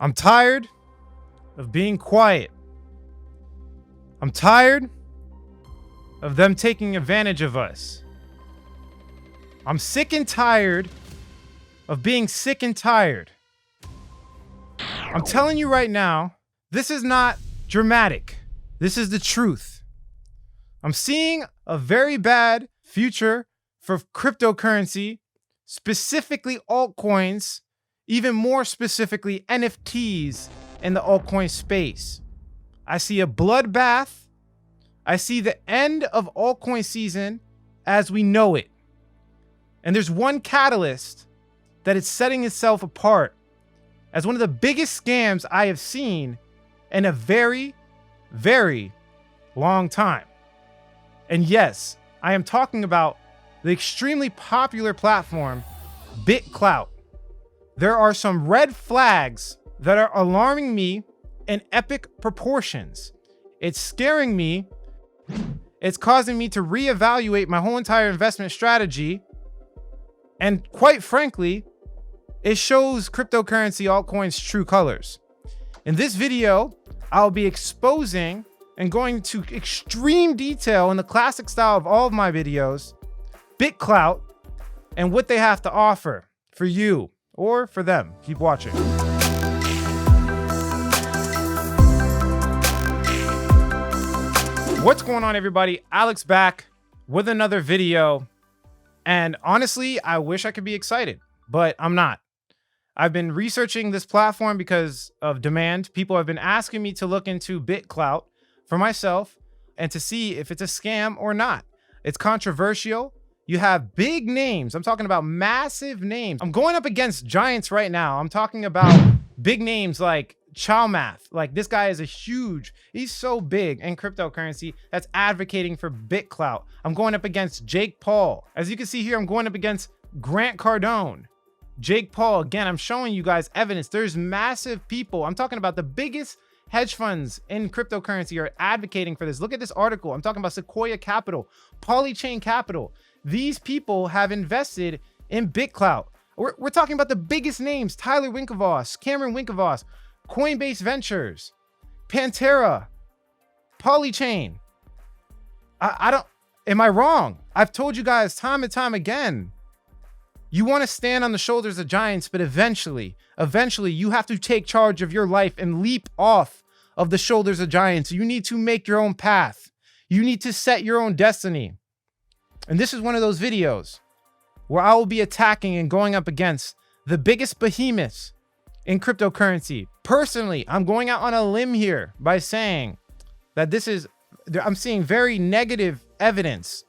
I'm tired of being quiet. I'm tired of them taking advantage of us. I'm sick and tired of being sick and tired. I'm telling you right now, this is not dramatic. This is the truth. I'm seeing a very bad future for cryptocurrency, specifically altcoins, even more specifically NFTs in the altcoin space. I see a bloodbath. I see the end of altcoin season as we know it. And there's one catalyst that is setting itself apart as one of the biggest scams I have seen in a very, very long time. And yes, I am talking about the extremely popular platform, Bitclout. There are some red flags that are alarming me in epic proportions. It's scaring me. It's causing me to reevaluate my whole entire investment strategy. And quite frankly, it shows cryptocurrency altcoins' true colors. In this video, I'll be exposing and going to extreme detail in the classic style of all of my videos, Bitclout, and what they have to offer for you or for them. Keep watching. What's going on, everybody? Alex back with another video. And honestly, I wish I could be excited, but I'm not. I've been researching this platform because of demand. People have been asking me to look into Bitclout for myself and to see if it's a scam or not. It's controversial. You have big names. I'm talking about massive names. I'm going up against giants right now. I'm talking about big names like Chowmath. Like, this guy is he's so big in cryptocurrency that's advocating for Bitclout. I'm going up against Jake Paul. As you can see here, I'm going up against Grant Cardone. Jake Paul, again, I'm showing you guys evidence. There's massive people. I'm talking about the biggest hedge funds in cryptocurrency are advocating for this. Look at this article. I'm talking about Sequoia Capital, Polychain Capital. These people have invested in Bitclout. We're talking about the biggest names: Tyler Winklevoss, Cameron Winklevoss, Coinbase Ventures, Pantera, Polychain. Am I wrong? I've told you guys time and time again, you want to stand on the shoulders of giants, but eventually you have to take charge of your life and leap off of the shoulders of giants. You need to make your own path. You need to set your own destiny. And this is one of those videos where I will be attacking and going up against the biggest behemoths in cryptocurrency. Personally, I'm going out on a limb here by saying that I'm seeing very negative evidence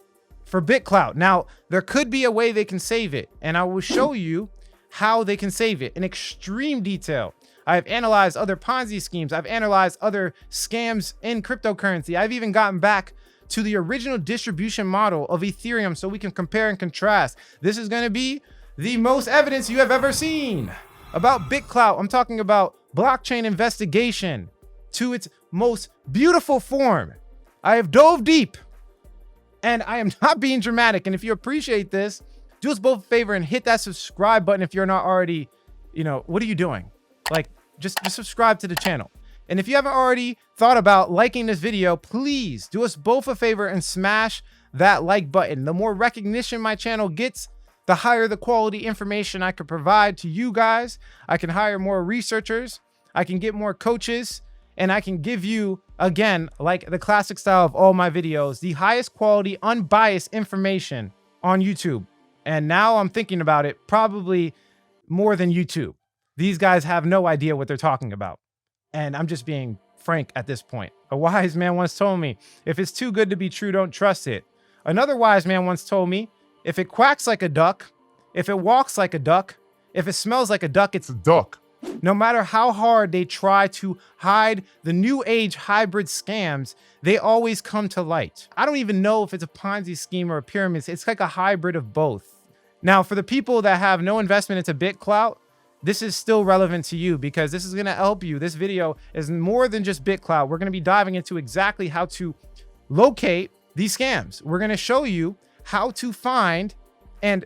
for Bitclout. Now, there could be a way they can save it, and I will show you how they can save it in extreme detail. I've analyzed other Ponzi schemes. I've analyzed other scams in cryptocurrency. I've even gotten back to the original distribution model of Ethereum so we can compare and contrast. This is going to be the most evidence you have ever seen about Bitclout. I'm talking about blockchain investigation to its most beautiful form. I have dove deep, and I am not being dramatic. And if you appreciate this, do us both a favor and hit that subscribe button if you're not already, what are you doing? Like, just subscribe to the channel. And if you haven't already thought about liking this video, please do us both a favor and smash that like button. The more recognition my channel gets, the higher the quality information I can provide to you guys. I can hire more researchers. I can get more coaches. And I can give you, again, like the classic style of all my videos, the highest quality, unbiased information on YouTube. And now I'm thinking about it, probably more than YouTube. These guys have no idea what they're talking about. And I'm just being frank at this point. A wise man once told me, if it's too good to be true, don't trust it. Another wise man once told me, if it quacks like a duck, if it walks like a duck, if it smells like a duck, it's a duck. No matter how hard they try to hide the new age hybrid scams, they always come to light. I don't even know if it's a Ponzi scheme or a pyramid. It's like a hybrid of both. Now, for the people that have no investment into Bitclout, this is still relevant to you because this is going to help you. This video is more than just Bitclout. We're going to be diving into exactly how to locate these scams. We're going to show you how to find and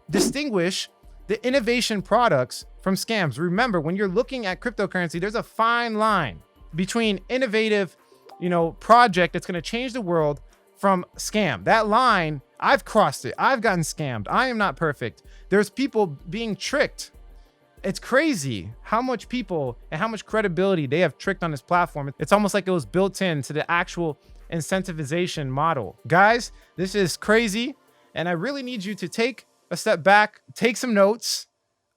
distinguish the innovation products from scams. Remember, when you're looking at cryptocurrency, there's a fine line between innovative, project that's going to change the world from scam. That line, I've crossed it. I've gotten scammed. I am not perfect. There's people being tricked. It's crazy how much people and how much credibility they have tricked on this platform. It's almost like it was built into the actual incentivization model. Guys, this is crazy. And I really need you to take a step back, take some notes.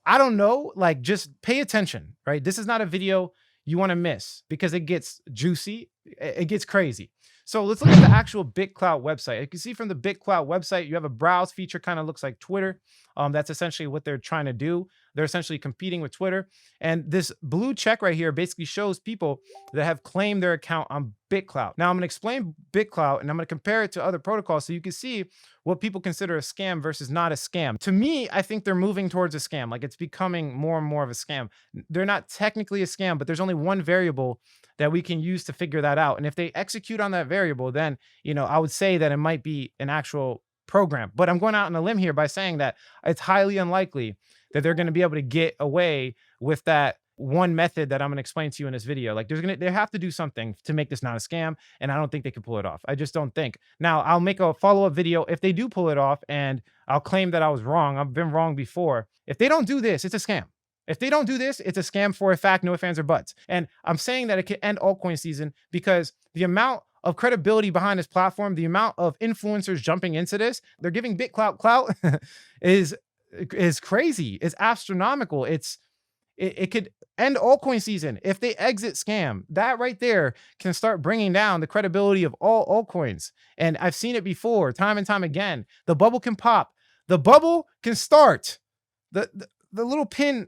I don't know, like just pay attention, right? This is not a video you want to miss because it gets juicy. It gets crazy. So let's look at the actual Bitclout website. You can see from the Bitclout website, you have a browse feature, kind of looks like Twitter. That's essentially what they're trying to do. They're essentially competing with Twitter. And this blue check right here basically shows people that have claimed their account on Bitclout. Now I'm going to explain Bitclout and I'm going to compare it to other protocols so you can see what people consider a scam versus not a scam. To me, I think they're moving towards a scam. Like it's becoming more and more of a scam. They're not technically a scam, but there's only one variable that we can use to figure that out. And if they execute on that variable, then, I would say that it might be an actual program. But I'm going out on a limb here by saying that it's highly unlikely that they're going to be able to get away with that one method that I'm going to explain to you in this video. Like they have to do something to make this not a scam. And I don't think they can pull it off. I just don't think. Now I'll make a follow-up video if they do pull it off and I'll claim that I was wrong. I've been wrong before. If they don't do this, it's a scam. If they don't do this, it's a scam for a fact, no ifs, ands, or buts. And I'm saying that it could end altcoin season because the amount of credibility behind this platform, the amount of influencers jumping into this, they're giving Bitclout clout is crazy. It's astronomical. It could end altcoin season if they exit scam. That right there can start bringing down the credibility of all altcoins. And I've seen it before, time and time again. The bubble can pop. The bubble can start. The little pin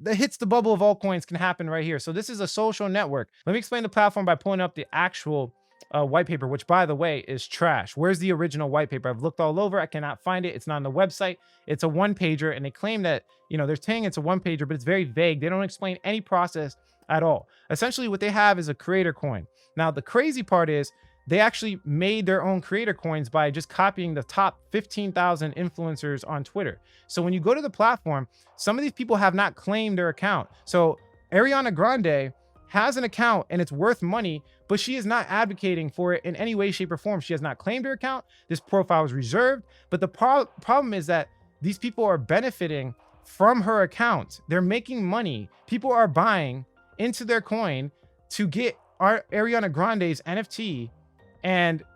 that hits the bubble of altcoins can happen right here. So this is a social network. Let me explain the platform by pulling up the actual white paper, which by the way is trash. Where's the original white paper? I've looked all over. I cannot find it. It's not on the website. It's a one pager and they claim that, they're saying it's a one pager, but it's very vague. They don't explain any process at all. Essentially what they have is a creator coin. Now the crazy part is they actually made their own creator coins by just copying the top 15,000 influencers on Twitter. So when you go to the platform, some of these people have not claimed their account. So Ariana Grande has an account and it's worth money, but she is not advocating for it in any way, shape, or form. She has not claimed her account. This profile is reserved. But the problem is that these people are benefiting from her account. They're making money. People are buying into their coin to get Ariana Grande's NFT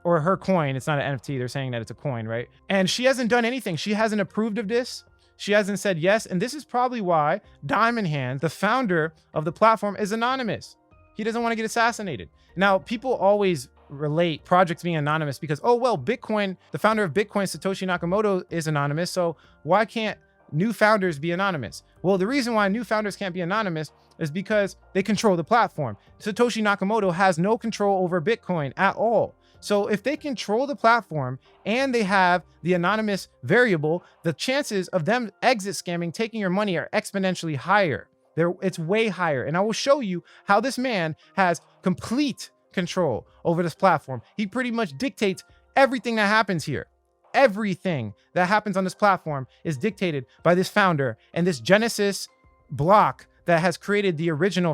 or her coin. It's not an NFT. They're saying that it's a coin, right? And she hasn't done anything. She hasn't approved of this. She hasn't said yes. And this is probably why Diamond Hands, the founder of the platform, is anonymous. He doesn't want to get assassinated. Now, people always relate projects being anonymous because, oh, well, Bitcoin, the founder of Bitcoin, Satoshi Nakamoto, is anonymous. So why can't new founders be anonymous? Well, the reason why new founders can't be anonymous is because they control the platform. Satoshi Nakamoto has no control over Bitcoin at all. So if they control the platform and they have the anonymous variable, the chances of them exit scamming, taking your money are exponentially higher. It's way higher. And I will show you how this man has complete control over this platform. He pretty much dictates everything that happens here. Everything that happens on this platform is dictated by this founder and this Genesis block that has created the original,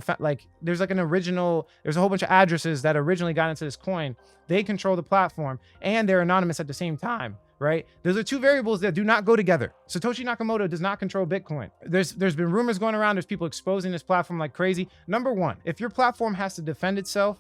there's a whole bunch of addresses that originally got into this coin. They control the platform and they're anonymous at the same time, right? Those are two variables that do not go together. Satoshi Nakamoto does not control Bitcoin. There's been rumors going around. There's people exposing this platform like crazy. Number one, if your platform has to defend itself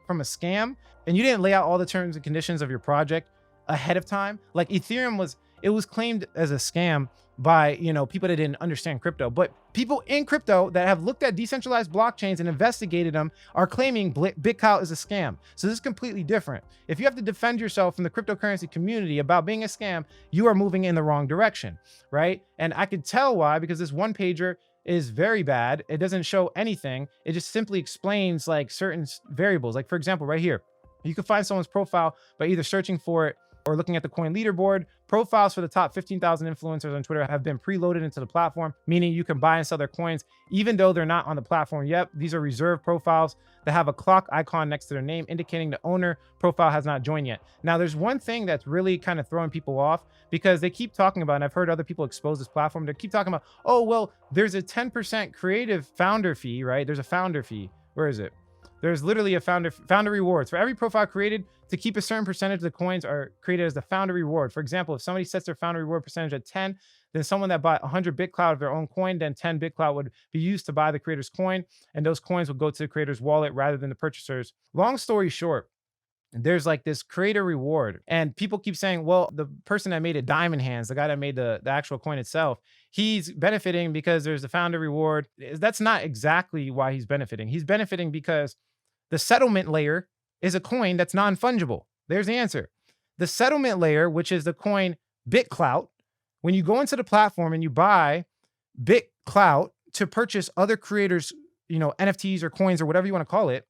from a scam and you didn't lay out all the terms and conditions of your project ahead of time, like Ethereum was claimed as a scam by, people that didn't understand crypto, but people in crypto that have looked at decentralized blockchains and investigated them are claiming Bitclout is a scam. So this is completely different. If you have to defend yourself from the cryptocurrency community about being a scam, you are moving in the wrong direction, right? And I could tell why, because this one pager is very bad. It doesn't show anything. It just simply explains like certain variables. Like for example, right here, you can find someone's profile by either searching for it or looking at the coin leaderboard, profiles for the top 15,000 influencers on Twitter have been preloaded into the platform, meaning you can buy and sell their coins even though they're not on the platform yet. These are reserved profiles that have a clock icon next to their name, indicating the owner profile has not joined yet. Now, there's one thing that's really kind of throwing people off, because they keep talking about, and I've heard other people expose this platform, they keep talking about, oh, well, there's a 10% creative founder fee, right? There's a founder fee. Where is it? There's literally a founder rewards. For every profile created, to keep a certain percentage of the coins are created as the founder reward. For example, if somebody sets their founder reward percentage at 10, then someone that bought 100 Bitclout of their own coin, then 10 Bitclout would be used to buy the creator's coin, and those coins would go to the creator's wallet rather than the purchaser's. Long story short, there's like this creator reward, and people keep saying, well, the person that made it, Diamond Hands, the guy that made the actual coin itself, he's benefiting because there's the founder reward. That's not exactly why he's benefiting. He's benefiting because the settlement layer is a coin that's non-fungible. There's the answer. The settlement layer, which is the coin Bitclout, when you go into the platform and you buy Bitclout to purchase other creators, NFTs or coins or whatever you want to call it,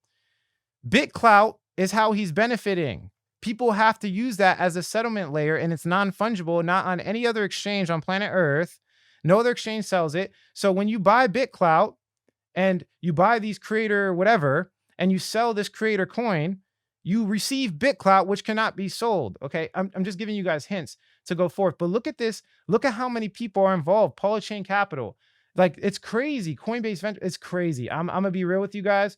Bitclout is how he's benefiting. People have to use that as a settlement layer, and it's non-fungible, not on any other exchange on planet Earth. No other exchange sells it. So when you buy Bitclout and you buy these creator whatever, and you sell this creator coin, you receive Bitclout, which cannot be sold. Okay, I'm just giving you guys hints to go forth. But look at this. Look at how many people are involved. Polychain Capital. Like, it's crazy. Coinbase Venture, it's crazy. I'm going to be real with you guys.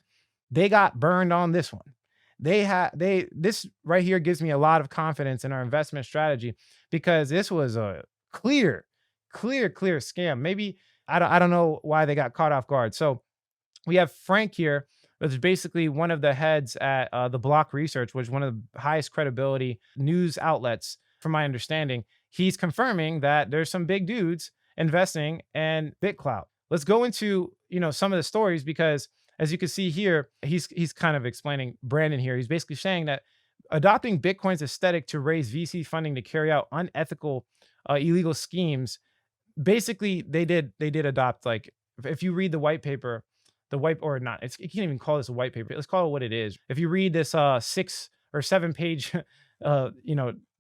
They got burned on this one. This right here gives me a lot of confidence in our investment strategy, because this was a clear scam. Maybe, I don't know why they got caught off guard. So we have Frank here, which is basically one of the heads at the Block Research, which is one of the highest credibility news outlets, from my understanding. He's confirming that there's some big dudes investing in Bitclout. Let's go into some of the stories, because as you can see here, he's kind of explaining Brandon here. He's basically saying that adopting Bitcoin's aesthetic to raise VC funding to carry out unethical, illegal schemes. Basically, they did adopt, like, if you read the white paper, or not, you can't even call this a white paper. Let's call it what it is. If you read this 6 or 7 page,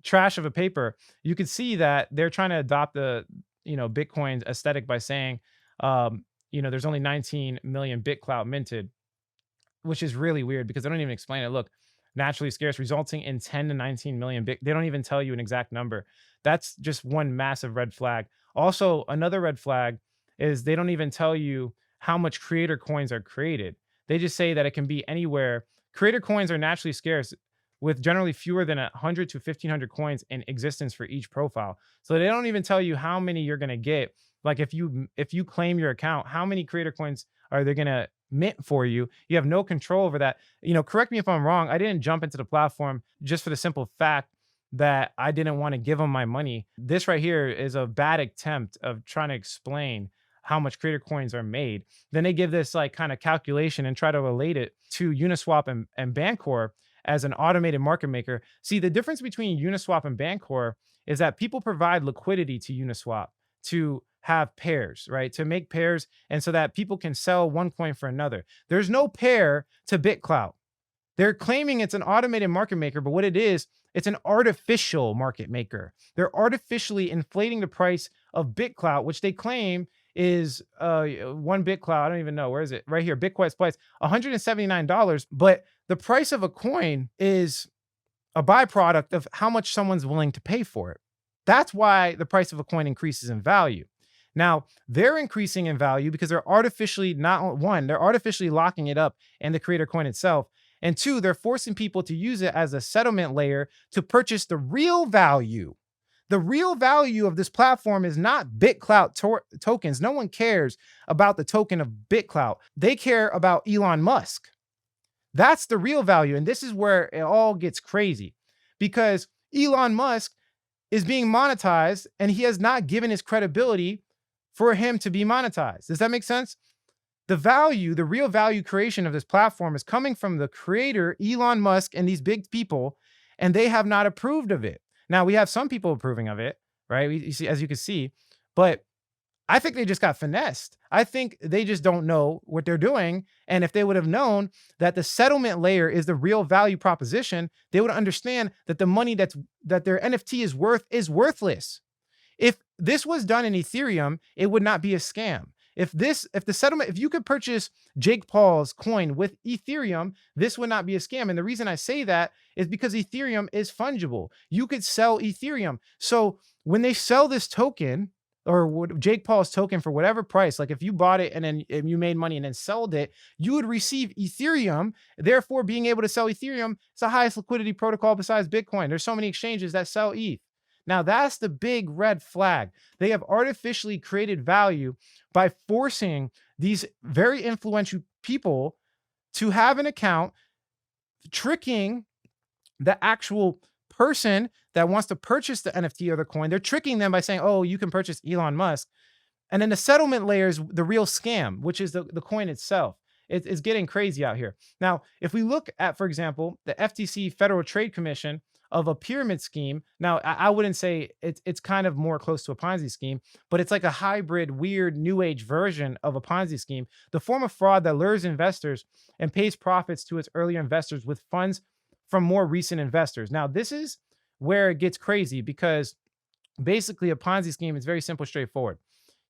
trash of a paper, you could see that they're trying to adopt the, Bitcoin's aesthetic by saying, there's only 19 million Bitclout minted, which is really weird because they don't even explain it. Look, naturally scarce, resulting in 10 to 19 million They don't even tell you an exact number. That's just one massive red flag. Also, another red flag is they don't even tell you how much creator coins are created. They just say that it can be anywhere. Creator coins are naturally scarce, with generally fewer than 100 to 1,500 coins in existence for each profile. So they don't even tell you how many you're going to get. Like, if you claim your account, how many creator coins are they going to mint for you? You have no control over that. Correct me if I'm wrong. I didn't jump into the platform just for the simple fact that I didn't want to give them my money. This right here is a bad attempt of trying to explain how much creator coins are made. Then they give this like kind of calculation and try to relate it to Uniswap and Bancor as an automated market maker. See, the difference between Uniswap and Bancor is that people provide liquidity to Uniswap to have pairs, right? To make pairs, and so that people can sell one coin for another. There's no pair to Bitclout. They're claiming it's an automated market maker, but what it is, it's an artificial market maker. They're artificially inflating the price of Bitclout, which they claim is one Bitclout. I don't even know. Where is it? Right here. Bitcoin's price, $179. But the price of a coin is a byproduct of how much someone's willing to pay for it. That's why the price of a coin increases in value. Now, they're increasing in value because they're artificially, they're artificially locking it up in the creator coin itself. And 2, they're forcing people to use it as a settlement layer to purchase the real value. The real value of this platform is not Bitclout tokens. No one cares about the token of Bitclout. They care about Elon Musk. That's the real value. And this is where it all gets crazy, because Elon Musk is being monetized and he has not given his credibility for him to be monetized. Does that make sense? The value, the real value creation of this platform is coming from the creator, Elon Musk, and these big people, and they have not approved of it. Now, we have some people approving of it, right? You see, as you can see, but I think they just got finessed. I think they just don't know what they're doing. And if they would have known that the settlement layer is the real value proposition, they would understand that the money that their NFT is worthless. If this was done in Ethereum, it would not be a scam. If you could purchase Jake Paul's coin with Ethereum, this would not be a scam. And the reason I say that is because Ethereum is fungible. You could sell Ethereum. So when they sell this token, or Jake Paul's token for whatever price, like if you bought it and then you made money and then sold it, you would receive Ethereum. Therefore, being able to sell Ethereum, it's the highest liquidity protocol besides Bitcoin. There's so many exchanges that sell ETH. Now, that's the big red flag. They have artificially created value by forcing these very influential people to have an account, tricking the actual person that wants to purchase the NFT or the coin. They're tricking them by saying, oh, you can purchase Elon Musk. And then the settlement layer is the real scam, which is the coin itself. It's getting crazy out here. Now, if we look at, for example, the FTC Federal Trade Commission of a pyramid scheme. Now, I wouldn't say it's kind of more close to a Ponzi scheme, but it's like a hybrid, weird, new age version of a Ponzi scheme. The form of fraud that lures investors and pays profits to its earlier investors with funds from more recent investors. Now, this is where it gets crazy because basically a Ponzi scheme is very simple, straightforward.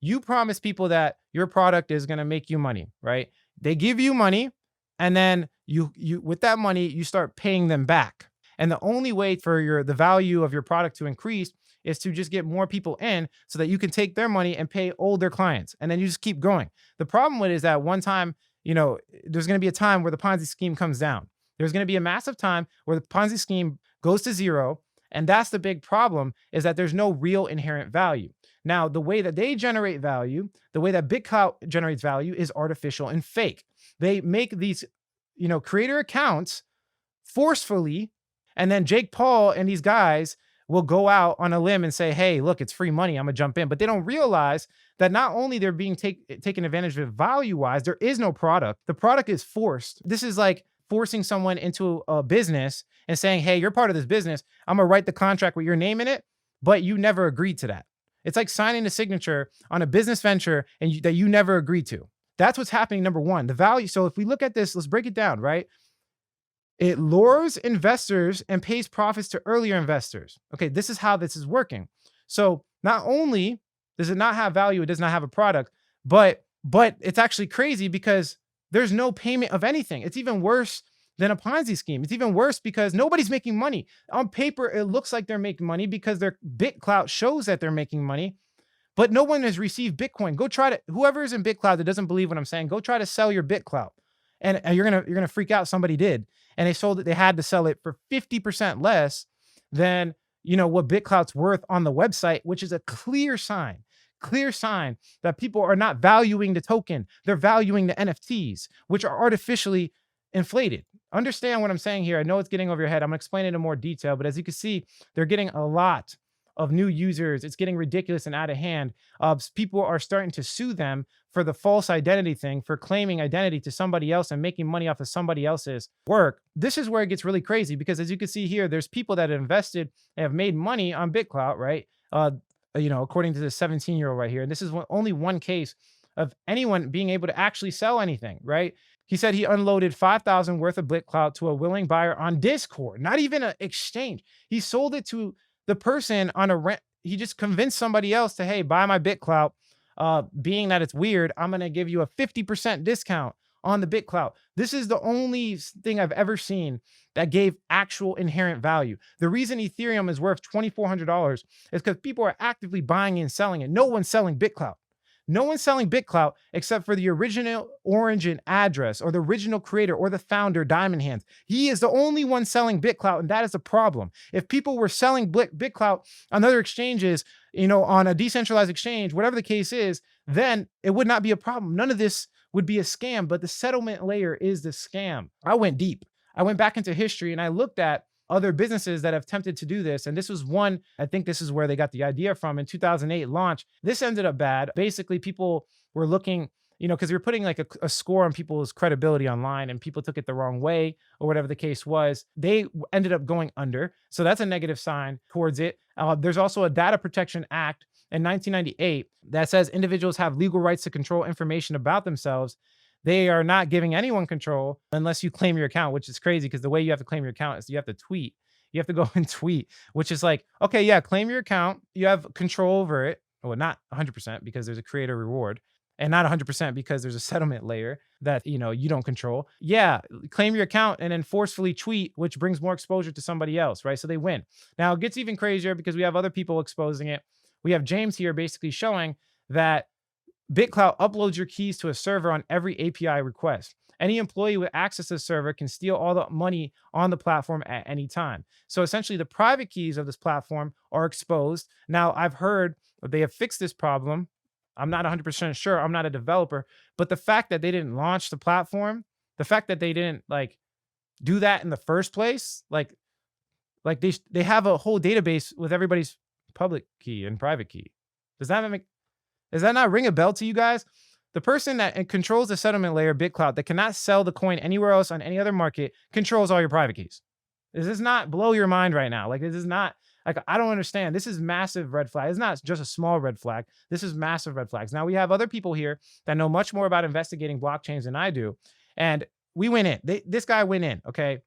You promise people that your product is going to make you money, right? They give you money, and then you with that money, you start paying them back. And the only way for the value of your product to increase is to just get more people in so that you can take their money and pay older clients. And then you just keep growing. The problem with it is that one time, there's going to be a time where the Ponzi scheme comes down. There's going to be a massive time where the Ponzi scheme goes to zero. And that's the big problem, is that there's no real inherent value. Now, the way that they generate value, the way that Bitclout generates value is artificial and fake. They make these, creator accounts forcefully. And then Jake Paul and these guys will go out on a limb and say, hey, look, it's free money. I'm going to jump in. But they don't realize that not only they're being taken advantage of value-wise, there is no product. The product is forced. This is like forcing someone into a business and saying, hey, you're part of this business. I'm going to write the contract with your name in it, but you never agreed to that. It's like signing a signature on a business venture that you never agreed to. That's what's happening, number one. The value. So if we look at this, let's break it down, right? It lures investors and pays profits to earlier investors. Okay, this is how this is working. So not only does it not have value, it does not have a product, but it's actually crazy because there's no payment of anything. It's even worse than a Ponzi scheme. It's even worse because nobody's making money. On paper, it looks like they're making money because their Bitclout shows that they're making money, but no one has received Bitcoin. Go try to, whoever is in Bitclout that doesn't believe what I'm saying, go try to sell your Bitclout. And you're gonna freak out. Somebody did. And they sold it. They had to sell it for 50% less than, what Bitclout's worth on the website, which is a clear sign that people are not valuing the token. They're valuing the NFTs, which are artificially inflated. Understand what I'm saying here. I know it's getting over your head. I'm going to explain it in more detail, but as you can see, they're getting a lot of new users. It's getting ridiculous and out of hand. People are starting to sue them for the false identity thing, for claiming identity to somebody else and making money off of somebody else's work. This is where it gets really crazy because as you can see here, there's people that have invested and have made money on Bitclout, right? According to the 17-year-old right here. And this is only one case of anyone being able to actually sell anything, right? He said he unloaded 5,000 worth of Bitclout to a willing buyer on Discord, not even an exchange. He sold it to the person on a rent. He just convinced somebody else to, hey, buy my Bitclout. Being that it's weird, I'm going to give you a 50% discount on the Bitclout. This is the only thing I've ever seen that gave actual inherent value. The reason Ethereum is worth $2,400 is because people are actively buying and selling it. No one's selling Bitclout. No one's selling Bitclout except for the original origin address or the original creator or the founder, Diamond Hands. He is the only one selling Bitclout, and that is a problem. If people were selling Bitclout on other exchanges, on a decentralized exchange, whatever the case is, then it would not be a problem. None of this would be a scam, but the settlement layer is the scam. I went deep. I went back into history and I looked at other businesses that have attempted to do this. And this was one, I think this is where they got the idea from, in 2008 launch. This ended up bad. Basically, people were looking, because you're putting like a score on people's credibility online and people took it the wrong way or whatever the case was. They ended up going under. So that's a negative sign towards it. There's also a Data Protection Act in 1998 that says individuals have legal rights to control information about themselves. They are not giving anyone control unless you claim your account, which is crazy because the way you have to claim your account is you have to tweet. You have to go and tweet, which is like, okay, yeah, claim your account. You have control over it. Well, not 100% because there's a creator reward, and not 100% because there's a settlement layer that, you don't control. Yeah, claim your account and then forcefully tweet, which brings more exposure to somebody else, right? So they win. Now it gets even crazier because we have other people exposing it. We have James here basically showing that Bitclout uploads your keys to a server on every API request. Any employee with access to the server can steal all the money on the platform at any time. So essentially, the private keys of this platform are exposed. Now, I've heard that they have fixed this problem. I'm not 100% sure. I'm not a developer, but the fact that they didn't launch the platform, the fact that they didn't do that in the first place, they have a whole database with everybody's public key and private key. Does that not ring a bell to you guys? The person that controls the settlement layer, Bitclout, that cannot sell the coin anywhere else on any other market, controls all your private keys. Does this not blow your mind right now? This is not, I don't understand. This is massive red flag. It's not just a small red flag. This is massive red flags. Now we have other people here that know much more about investigating blockchains than I do. And we went in. This guy went in, okay?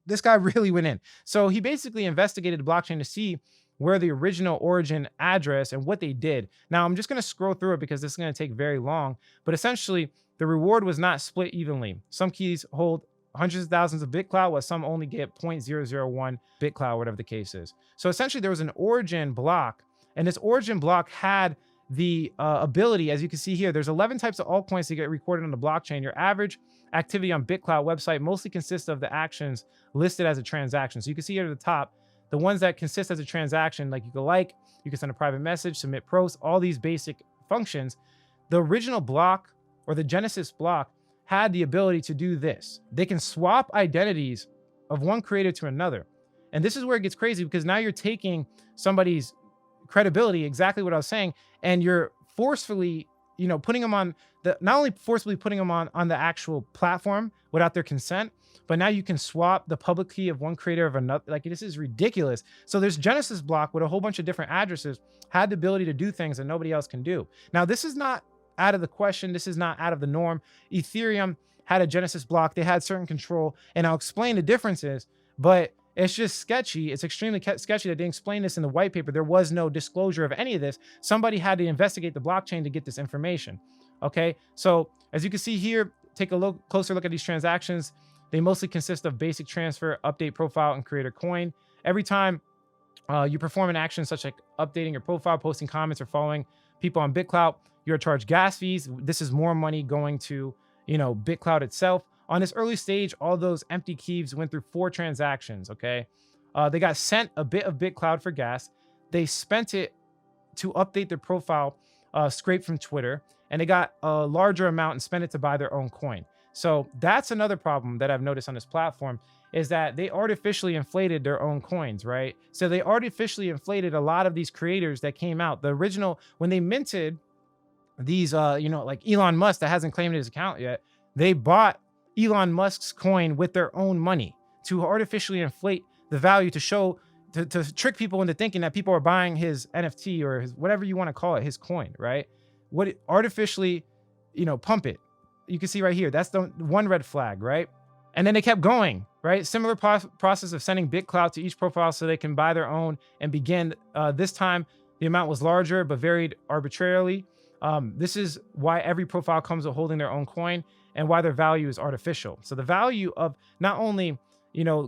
This guy really went in. So he basically investigated the blockchain to see where the original origin address and what they did. Now, I'm just going to scroll through it because this is going to take very long. But essentially, the reward was not split evenly. Some keys hold hundreds of thousands of Bitclout, while some only get 0.001 Bitclout, whatever the case is. So essentially, there was an origin block, and this origin block had the ability, as you can see here, there's 11 types of altcoins that get recorded on the blockchain. Your average activity on Bitclout website mostly consists of the actions listed as a transaction. So you can see here at the top, the ones that consist as a transaction, like you can send a private message, submit posts, all these basic functions. The original block or the Genesis block had the ability to do this. They can swap identities of one creator to another. And this is where it gets crazy because now you're taking somebody's credibility, exactly what I was saying, and you're forcefully, putting them on not only forcibly putting them on the actual platform without their consent, but now you can swap the public key of one creator of another. This is ridiculous. So there's Genesis block with a whole bunch of different addresses had the ability to do things that nobody else can do. Now, this is not out of the question. This is not out of the norm. Ethereum had a Genesis block. They had certain control, and I'll explain the differences, but it's just sketchy. It's extremely sketchy that they explained this in the white paper. There was no disclosure of any of this. Somebody had to investigate the blockchain to get this information. Okay, so as you can see here, take a closer look at these transactions. They mostly consist of basic transfer, update profile, and create a coin. Every time you perform an action such like updating your profile, posting comments, or following people on Bitclout, you're charged gas fees. This is more money going to, Bitclout itself. On this early stage, all those empty keys went through 4 transactions, okay? They got sent a bit of Bitclout for gas. They spent it to update their profile, scraped from Twitter, and they got a larger amount and spent it to buy their own coin. So that's another problem that I've noticed on this platform is that they artificially inflated their own coins, right? So they artificially inflated a lot of these creators that came out. The original, when they minted these, like Elon Musk that hasn't claimed his account yet, they bought Elon Musk's coin with their own money to artificially inflate the value to trick people into thinking that people are buying his NFT or his, whatever you want to call it, his coin, right? Artificially, pump it. You can see right here, that's the one red flag, right? And then they kept going, right? Similar process of sending Bitclout to each profile so they can buy their own and begin. This time, the amount was larger, but varied arbitrarily. This is why every profile comes with holding their own coin and why their value is artificial. So the value of not only,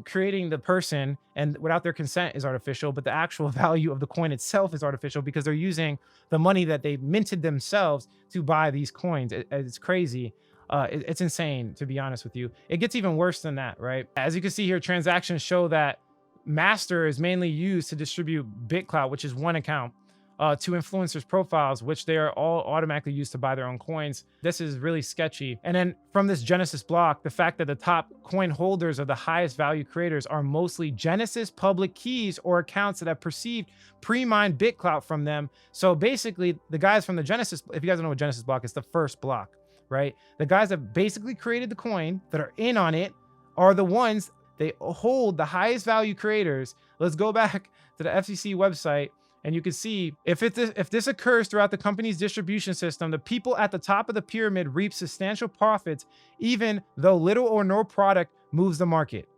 creating the person and without their consent is artificial, but the actual value of the coin itself is artificial because they're using the money that they minted themselves to buy these coins. It's crazy. It's insane, to be honest with you. It gets even worse than that, right? As you can see here, transactions show that Master is mainly used to distribute Bitclout, which is one account, to influencers' profiles, which they are all automatically used to buy their own coins. This is really sketchy. And then from this Genesis block, the fact that the top coin holders of the highest value creators are mostly Genesis public keys or accounts that have perceived pre-mined Bitclout from them. So basically, the guys from the Genesis, if you guys don't know what Genesis block is, the first block, right? The guys that basically created the coin that are in on it are the ones, they hold the highest value creators. Let's go back to the FCC website And you can see if this occurs throughout the company's distribution system, the people at the top of the pyramid reap substantial profits, even though little or no product moves the market.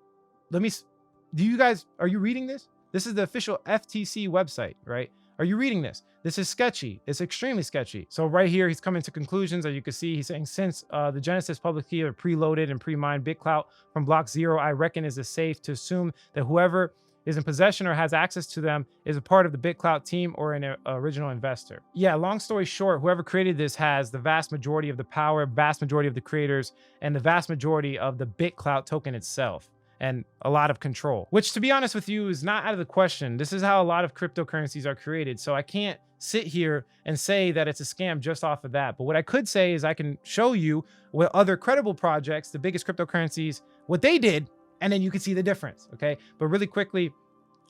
Are you reading this? This is the official FTC website, right? Are you reading this? This is sketchy. It's extremely sketchy. So right here, he's coming to conclusions. As you can see, he's saying, since the Genesis public key are preloaded and pre-mined, Bitclout from block 0, I reckon is safe to assume that whoever is in possession or has access to them is a part of the Bitclout team or an original investor. Yeah, long story short, whoever created this has the vast majority of the power, vast majority of the creators, and the vast majority of the Bitclout token itself, and a lot of control, which, to be honest with you, is not out of the question. This is how a lot of cryptocurrencies are created. So I can't sit here and say that it's a scam just off of that. But what I could say is I can show you what other credible projects, the biggest cryptocurrencies, what they did, and then you can see the difference, okay? But really quickly,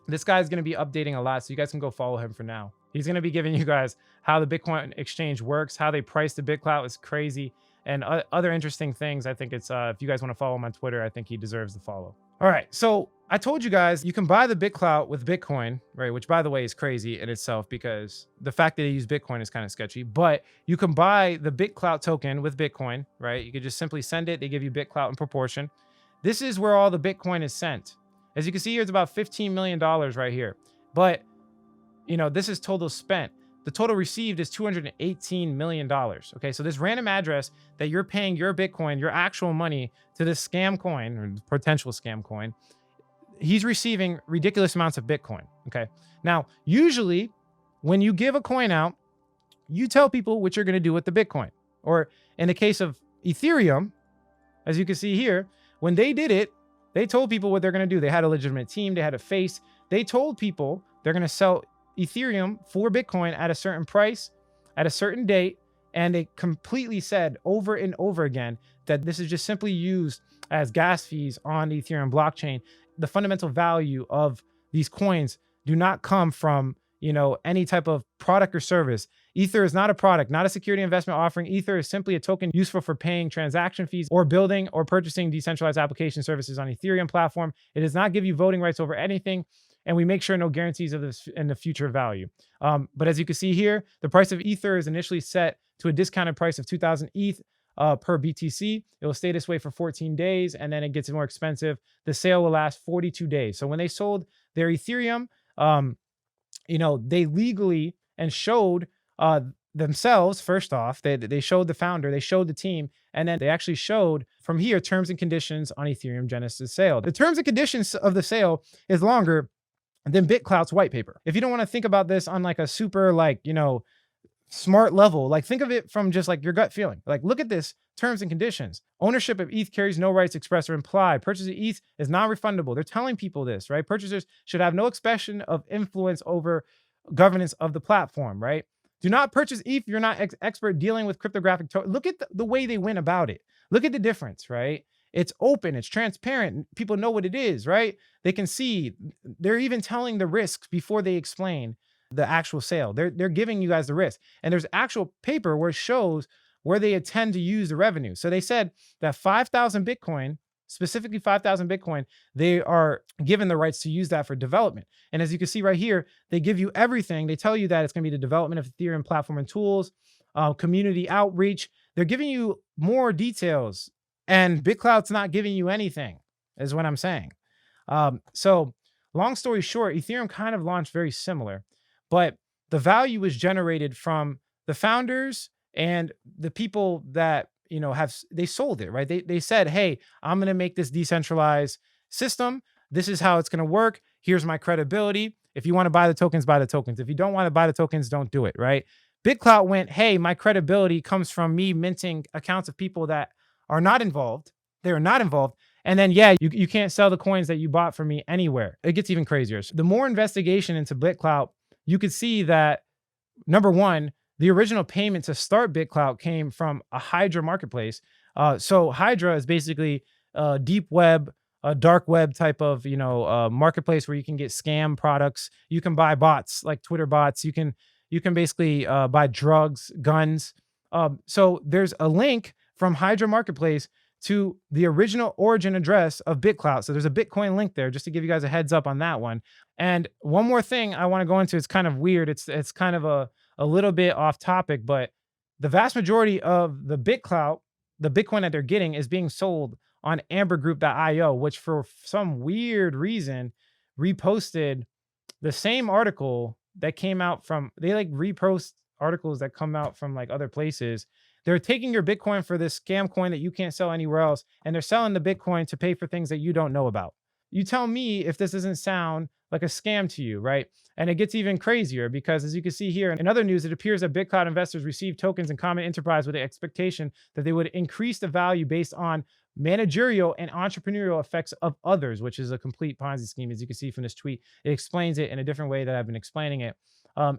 this guy's going to be updating a lot, so you guys can go follow him for now. He's going to be giving you guys how the Bitcoin exchange works, how they price the Bitclout is crazy, and other interesting things. I think it's, if you guys want to follow him on Twitter, I think he deserves the follow. All right, so I told you guys you can buy the Bitclout with Bitcoin, right? Which, by the way, is crazy in itself because the fact that they use Bitcoin is kind of sketchy. But you can buy the Bitclout token with Bitcoin, right? You could just simply send it. They give you Bitclout in proportion. This is where all the Bitcoin is sent. As you can see here, it's about $15 million right here. But, you know, this is total spent. The total received is $218 million. Okay, so this random address that you're paying your Bitcoin, your actual money, to this scam coin or potential scam coin, he's receiving ridiculous amounts of Bitcoin. Okay, now, usually when you give a coin out, you tell people what you're going to do with the Bitcoin. Or in the case of Ethereum, as you can see here, when they did it, they told people what they're going to do. They had a legitimate team. They had a face. They told people they're going to sell Ethereum for Bitcoin at a certain price, at a certain date. And they completely said over and over again that this is just simply used as gas fees on the Ethereum blockchain. The fundamental value of these coins do not come from, you know, any type of product or service. Ether is not a product, not a security investment offering. Ether is simply a token useful for paying transaction fees or building or purchasing decentralized application services on Ethereum platform. It does not give you voting rights over anything. And we make sure no guarantees of this in the future value. But as you can see here, the price of Ether is initially set to a discounted price of 2,000 ETH per BTC. It will stay this way for 14 days, and then it gets more expensive. The sale will last 42 days. So when they sold their Ethereum, you know, they legally and showed themselves, first off, they showed the founder, they showed the team, and then they actually showed from here terms and conditions on Ethereum Genesis sale. The terms and conditions of the sale is longer than Bitclout's white paper. If you don't want to think about this on like a super, like, you know, smart level, like think of it from just like your gut feeling. Like, look at this terms and conditions. Ownership of ETH carries no rights expressed or implied. Purchase of ETH is non-refundable. They're telling people this, right? Purchasers should have no expression of influence over governance of the platform, right? Do not purchase ETH if you're not expert dealing with cryptographic. Look at the way they went about it. Look at the difference, right? It's open, it's transparent. People know what it is, right? They can see. They're even telling the risks before they explain the actual sale. They're giving you guys the risk. And there's actual paper where it shows where they intend to use the revenue. So they said that 5,000 Bitcoin, specifically 5,000 Bitcoin, they are given the rights to use that for development. And as you can see right here, they give you everything. They tell you that it's going to be the development of Ethereum platform and tools, community outreach. They're giving you more details, and Bitclout's not giving you anything, is what I'm saying. So long story short, Ethereum kind of launched very similar, but the value was generated from the founders and the people that, you know, they sold it, right? They said, hey, I'm going to make this decentralized system. This is how it's going to work. Here's my credibility. If you want to buy the tokens, buy the tokens. If you don't want to buy the tokens, don't do it, right? Bitclout went, hey, my credibility comes from me minting accounts of people that are not involved. They are not involved. And then, yeah, you can't sell the coins that you bought from me anywhere. It gets even crazier. So the more investigation into Bitclout, you could see that, number one, the original payment to start Bitclout came from a Hydra marketplace. So Hydra is basically a deep web, a dark web type of, you know, marketplace where you can get scam products. You can buy bots like Twitter bots. You can basically buy drugs, guns. So there's a link from Hydra marketplace to the original origin address of Bitclout. So there's a Bitcoin link there just to give you guys a heads up on that one. And one more thing I want to go into, it's kind of weird. It's kind of a little bit off topic, but the vast majority of the Bitclout, the Bitcoin that they're getting, is being sold on ambergroup.io, which for some weird reason reposted the same article that came out from, they like repost articles that come out from like other places. They're taking your Bitcoin for this scam coin that you can't sell anywhere else, and they're selling the Bitcoin to pay for things that you don't know about. You tell me if this doesn't sound like a scam to you, right? And it gets even crazier because, as you can see here in other news, it appears that Bitclout investors received tokens in common enterprise with the expectation that they would increase the value based on managerial and entrepreneurial effects of others, which is a complete Ponzi scheme. As you can see from this tweet, it explains it in a different way that I've been explaining it.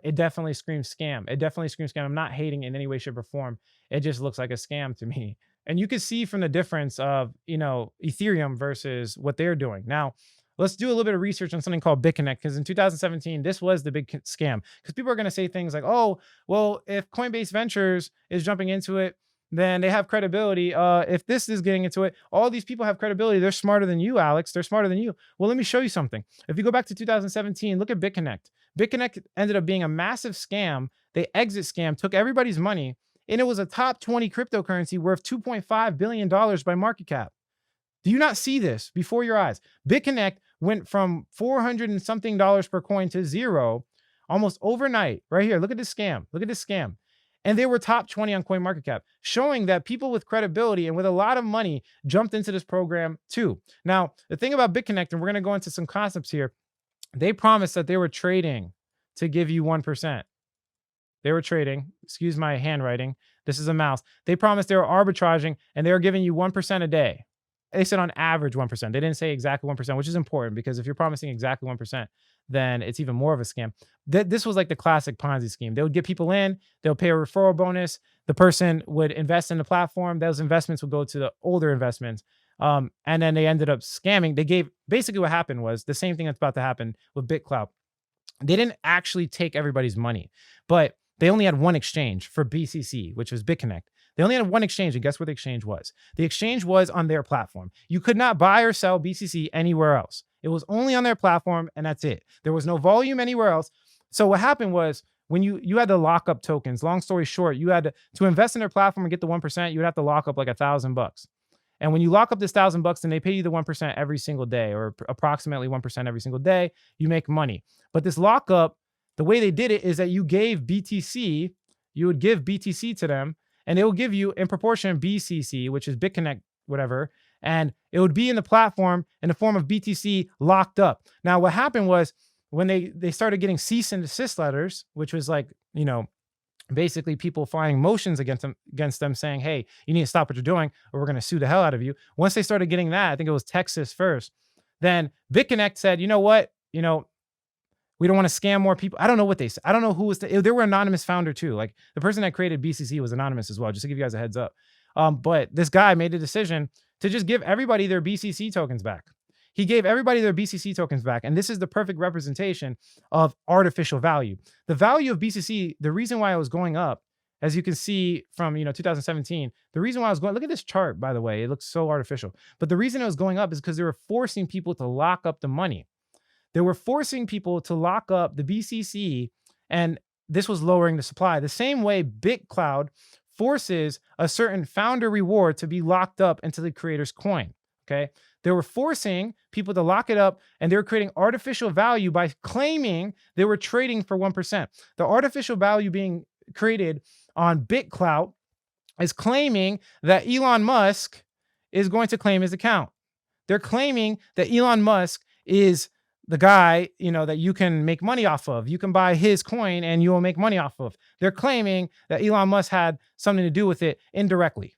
It definitely screams scam. It definitely screams scam. I'm not hating in any way, shape, or form. It just looks like a scam to me. And you can see from the difference of, Ethereum versus what they're doing. Now, let's do a little bit of research on something called BitConnect, because in 2017, this was the big scam. Because people are going to say things like, oh, well, if Coinbase Ventures is jumping into it, then they have credibility. If this is getting into it, all these people have credibility. They're smarter than you, Alex. They're smarter than you. Well, let me show you something. If you go back to 2017, look at BitConnect. BitConnect ended up being a massive scam. They exit scam, took everybody's money, and it was a top 20 cryptocurrency worth $2.5 billion by market cap. Do you not see this before your eyes? BitConnect went from 400 and something dollars per coin to zero almost overnight. Right here, look at this scam. Look at this scam. And they were top 20 on CoinMarketCap, showing that people with credibility and with a lot of money jumped into this program too. Now, the thing about BitConnect, and we're going to go into some concepts here, they promised that they were trading to give you 1%. They were trading, excuse my handwriting, this is a mouse. They promised they were arbitraging and they were giving you 1% a day. They said on average 1%. They didn't say exactly 1%, which is important because if you're promising exactly 1%, then it's even more of a scam. This was like the classic Ponzi scheme. They would get people in, they'll pay a referral bonus. The person would invest in the platform. Those investments would go to the older investments. And then they ended up scamming. They gave, basically what happened was the same thing that's about to happen with Bitclout. They didn't actually take everybody's money, but they only had one exchange for BCC, which was BitConnect. They only had one exchange, and guess where the exchange was? The exchange was on their platform. You could not buy or sell BCC anywhere else. It was only on their platform, and that's it. There was no volume anywhere else. So what happened was when you had to lock up tokens, long story short, you had to invest in their platform and get the 1%, you would have to lock up like $1,000. And when you lock up this $1,000, then they pay you the 1% every single day, or approximately 1% every single day, you make money. But this lockup, the way they did it is that you gave BTC, you would give BTC to them, and they will give you in proportion BCC, which is BitConnect, whatever, and it would be in the platform in the form of BTC locked up. Now, what happened was when they started getting cease and desist letters, which was like, basically people filing motions against them saying, hey, you need to stop what you're doing or we're going to sue the hell out of you. Once they started getting that, I think it was Texas first, then BitConnect said, you know what, we don't want to scam more people. I don't know what they said. I don't know who was they were anonymous founder too. Like the person that created BCC was anonymous as well, just to give you guys a heads up. But this guy made a decision to just give everybody their BCC tokens back. He gave everybody their BCC tokens back. And this is the perfect representation of artificial value. The value of BCC, the reason why it was going up, as you can see from 2017, the reason why I was going, look at this chart, by the way, it looks so artificial. But the reason it was going up is because they were forcing people to lock up the money. They were forcing people to lock up the BCC, and this was lowering the supply. The same way Bitclout forces a certain founder reward to be locked up into the creator's coin, okay? They were forcing people to lock it up, and they were creating artificial value by claiming they were trading for 1%. The artificial value being created on Bitclout is claiming that Elon Musk is going to claim his account. They're claiming that Elon Musk is the guy, that you can make money off of. You can buy his coin and you will make money off of. They're claiming that Elon Musk had something to do with it indirectly,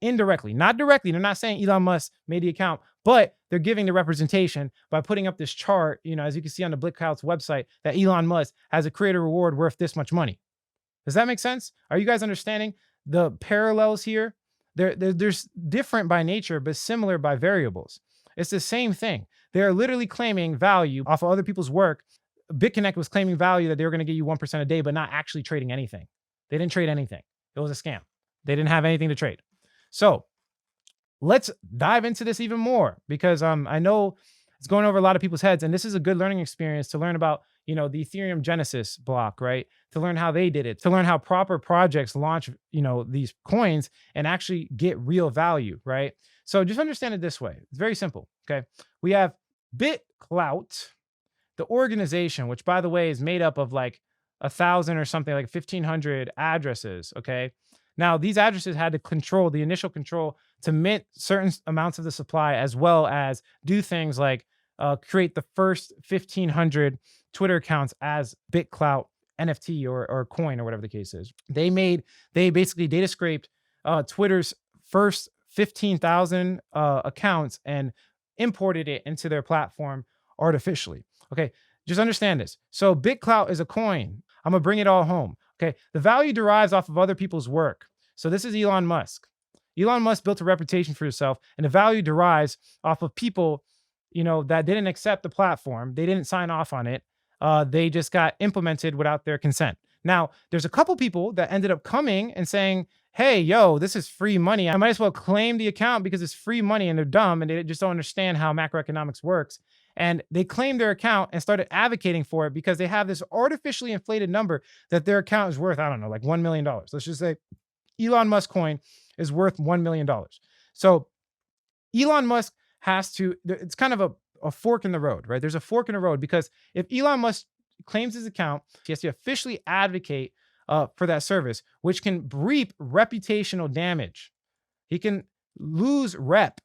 not directly. They're not saying Elon Musk made the account, but they're giving the representation by putting up this chart, as you can see on the Bitclout's website, that Elon Musk has a creator reward worth this much money. Does that make sense? Are you guys understanding the parallels here? There's different by nature, but similar by variables. It's the same thing. They're literally claiming value off of other people's work. BitConnect was claiming value that they were going to get you 1% a day, but not actually trading anything. They didn't trade anything. It was a scam. They didn't have anything to trade. So let's dive into this even more because I know it's going over a lot of people's heads, and this is a good learning experience to learn about, the Ethereum Genesis block, right? To learn how they did it, to learn how proper projects launch, these coins and actually get real value, right? So just understand it this way. It's very simple. Okay. We have Bitclout, the organization, which by the way is made up of like 1,000 or something, like 1,500 addresses. Okay. Now these addresses had to control the initial control to mint certain amounts of the supply, as well as do things like create the first 1,500 Twitter accounts as Bitclout NFT or coin or whatever the case is. They basically data scraped Twitter's first 15,000 accounts and imported it into their platform artificially. Okay, just understand this. So Bitclout is a coin. I'm gonna bring it all home. Okay, the value derives off of other people's work. So this is Elon Musk. Elon Musk built a reputation for himself, and the value derives off of people, that didn't accept the platform. They didn't sign off on it. They just got implemented without their consent. Now, there's a couple people that ended up coming and saying, hey, yo, this is free money. I might as well claim the account because it's free money, and they're dumb and they just don't understand how macroeconomics works. And they claimed their account and started advocating for it because they have this artificially inflated number that their account is worth, I don't know, like $1 million. Let's just say Elon Musk coin is worth $1 million. So Elon Musk has to, it's kind of a fork in the road, right? There's a fork in the road because if Elon Musk claims his account, he has to officially advocate for that service, which can reap reputational damage. He can lose rep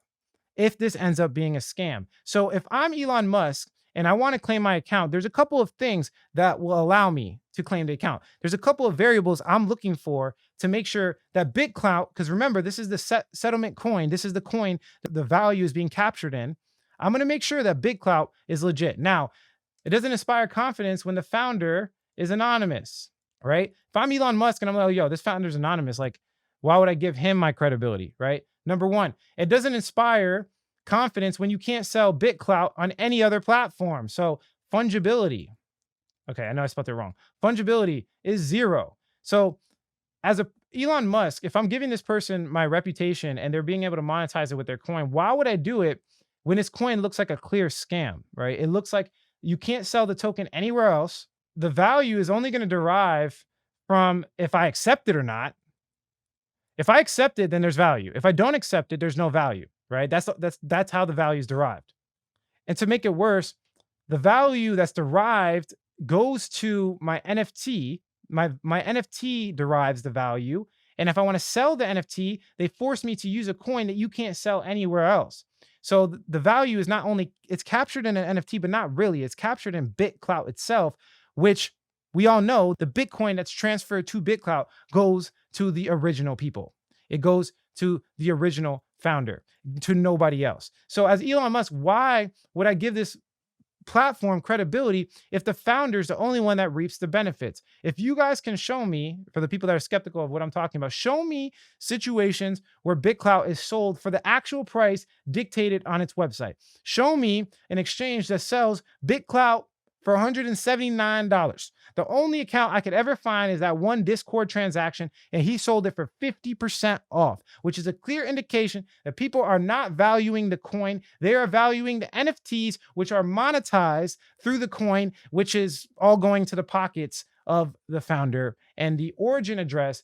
if this ends up being a scam. So if I'm Elon Musk and I want to claim my account, there's a couple of things that will allow me to claim the account. There's a couple of variables I'm looking for to make sure that Bitclout, because remember, this is the settlement coin. This is the coin that the value is being captured in. I'm going to make sure that Bitclout is legit. Now, it doesn't inspire confidence when the founder is anonymous, right? If I'm Elon Musk and I'm like, yo, this founder's anonymous, like, why would I give him my credibility, right? Number one, it doesn't inspire confidence when you can't sell Bitclout on any other platform. So fungibility. Okay, I know I spelled it wrong. Fungibility is 0. So as a Elon Musk, if I'm giving this person my reputation and they're being able to monetize it with their coin, why would I do it when this coin looks like a clear scam, right? It looks like you can't sell the token anywhere else. The value is only going to derive from if I accept it or not. If I accept it, then there's value. If I don't accept it, there's no value, right? That's how the value is derived. And to make it worse, the value that's derived goes to my NFT. My NFT derives the value. And if I want to sell the NFT, they force me to use a coin that you can't sell anywhere else. So the value is not only, it's captured in an NFT, but not really. It's captured in Bitclout itself, which we all know the Bitcoin that's transferred to Bitclout goes to the original people. It goes to the original founder, to nobody else. So as Elon Musk, why would I give this platform credibility if the founder is the only one that reaps the benefits? If you guys can show me, for the people that are skeptical of what I'm talking about, show me situations where Bitclout is sold for the actual price dictated on its website. Show me an exchange that sells Bitclout for $179. The only account I could ever find is that one Discord transaction, and he sold it for 50% off, which is a clear indication that people are not valuing the coin. They are valuing the NFTs, which are monetized through the coin, which is all going to the pockets of the founder. And the origin address,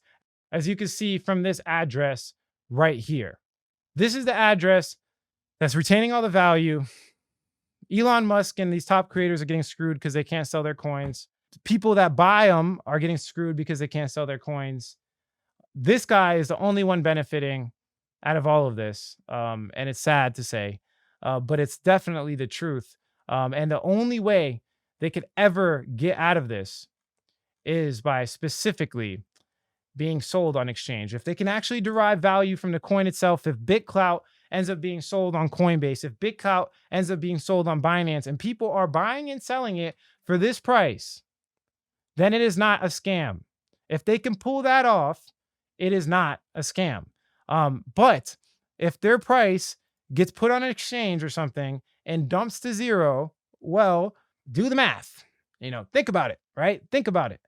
as you can see from this address right here, this is the address that's retaining all the value. Elon Musk and these top creators are getting screwed because they can't sell their coins. People that buy them are getting screwed because they can't sell their coins. This guy is the only one benefiting out of all of this. And it's sad to say, but it's definitely the truth. And the only way they could ever get out of this is by specifically being sold on exchange. If they can actually derive value from the coin itself, if Bitclout ends up being sold on Coinbase, if Bitclout ends up being sold on Binance, and people are buying and selling it for this price, then it is not a scam. If they can pull that off, it is not a scam. But if their price gets put on an exchange or something and dumps to 0, well, do the math. Think about it, right? Think about it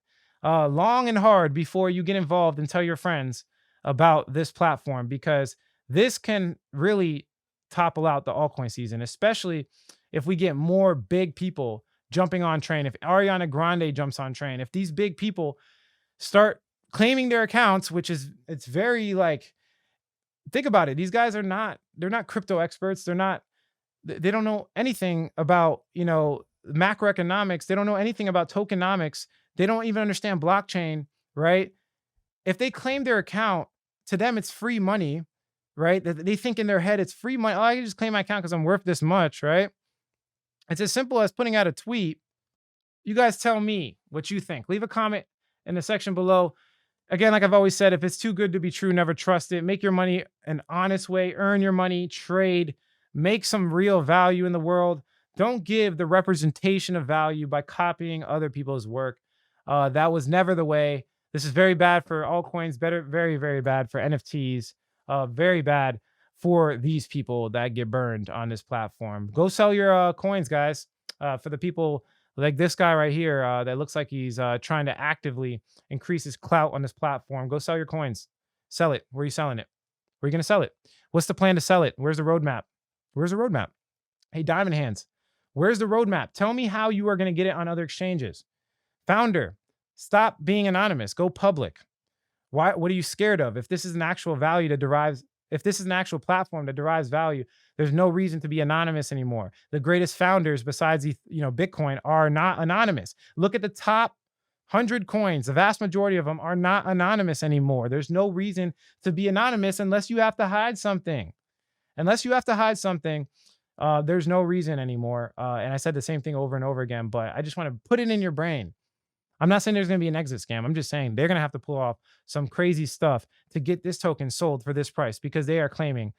long and hard before you get involved and tell your friends about this platform, because This can really topple out the altcoin season, especially if we get more big people jumping on train. If Ariana Grande jumps on train, if these big people start claiming their accounts, which is, it's very like, think about it. These guys are not, they're not crypto experts. They don't know anything about, macroeconomics. They don't know anything about tokenomics. They don't even understand blockchain, right? If they claim their account, to them, it's free money, right? They think in their head, it's free money. Oh, I can just claim my account because I'm worth this much, right? It's as simple as putting out a tweet. You guys tell me what you think. Leave a comment in the section below. Again, like I've always said, if it's too good to be true, never trust it. Make your money an honest way, earn your money, trade, make some real value in the world. Don't give the representation of value by copying other people's work. That was never the way. This is very bad for altcoins, very, very bad for NFTs, very bad for these people that get burned on this platform. Go sell your coins, guys. For the people like this guy right here that looks like he's trying to actively increase his clout on this platform. Go sell your coins. Sell it. Where are you selling it? Where are you going to sell it? What's the plan to sell it? Where's the roadmap? Where's the roadmap? Hey, Diamond Hands, where's the roadmap? Tell me how you are going to get it on other exchanges. Founder, stop being anonymous. Go public. Why? What are you scared of? If this is an actual value that derives, if this is an actual platform that derives value, there's no reason to be anonymous anymore. The greatest founders besides, Bitcoin are not anonymous. Look at the top 100 coins. The vast majority of them are not anonymous anymore. There's no reason to be anonymous unless you have to hide something. Unless you have to hide something, there's no reason anymore. And I said the same thing over and over again, but I just want to put it in your brain. I'm not saying there's going to be an exit scam. I'm just saying they're going to have to pull off some crazy stuff to get this token sold for this price, because they are claiming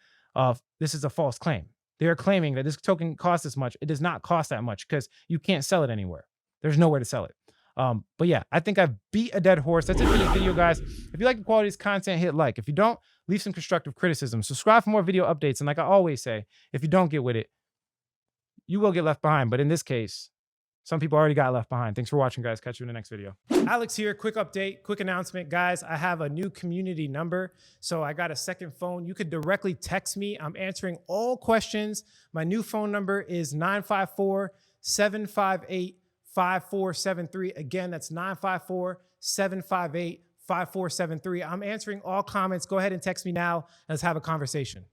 this is a false claim. They are claiming that this token costs this much. It does not cost that much because you can't sell it anywhere. There's nowhere to sell it. But yeah, I think I've beat a dead horse. That's it for this video, guys. If you like the quality of this content, hit like. If you don't, leave some constructive criticism. Subscribe for more video updates. And like I always say, if you don't get with it, you will get left behind. But in this case, some people already got left behind. Thanks for watching, guys. Catch you in the next video. Alex here. Quick update, quick announcement, guys. I have a new community number. So I got a second phone. You could directly text me. I'm answering all questions. My new phone number is 954-758-5473. Again, that's 954-758-5473. I'm answering all comments. Go ahead and text me now. Let's have a conversation.